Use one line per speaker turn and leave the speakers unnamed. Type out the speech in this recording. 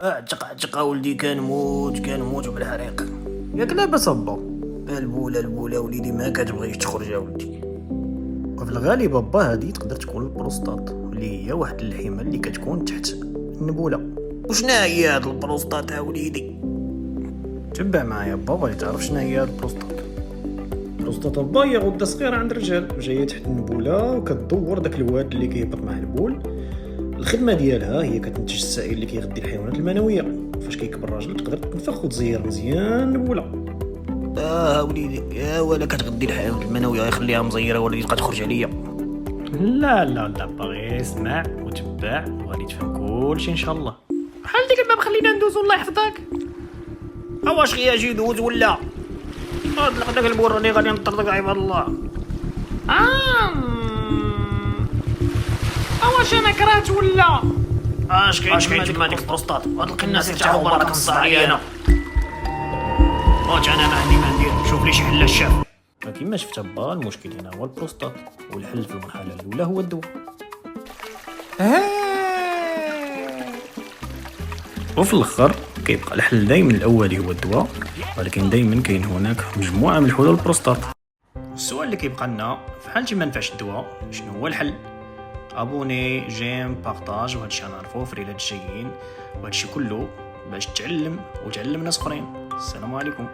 اعتق ولدي، كنموت بالحريق.
ياك لاباس با؟
البوله وليدي ما كتبغيش تخرج يا ولدي.
وفي الغالب با هادي تقدر تكون البروستات، اللي هي واحد اللحيمه اللي كتكون تحت النبوله.
وشنا هي هاد البروستات يا وليدي؟
تبع معايا با بغيت تعرف شنو هي البروستات. البروستات با هي غده صغيره عند الرجال جايه تحت النبوله وكتدور داك الواد اللي كيهبط مع البول. الخدمه ديالها هي كتنتج السائل اللي كيغذي الحيوانات المنويه. فاش كيكبر الراجل تقدر تنفخ وتزير مزيان النبوله.
وليدي يا ولا كتغدي الحيوانات المنويه، يخليها مزيره ولا تبقى تخرج عليا.
لا باغي اسمع وتبع وغادي تفهم كلشي ان شاء الله. بحال ديك الباب خلينا ندوزو الله يحفظك.
واش غير اجي دوز ولا اطلق داك البور اللي غادي نطردك عباد الله.
واش انا كرهت ولا
اش كاين تما ديك البروستات؟ هاد الناس اللي تعاود برك نص عليا انا. واش انا ما عندي شوف لي شي حل الشاف.
كيما شفت با المشكل هنا هو البروستات، والحل في المرحله الاولى هو الدواء. وفي الاخر كيبقى الحل دائما الاولي هو الدواء، ولكن دائما كاين هناك مجموعه من الحلول البروستات. السؤال اللي كيبقى لنا فحال ما نفعش الدواء شنو هو الحل؟ ابوني جيم بارطاج، وهادشي غنعرفوه في الريلات الجايين، وهادشي كله باش تعلم وتعلم ناس اخرين. السلام عليكم.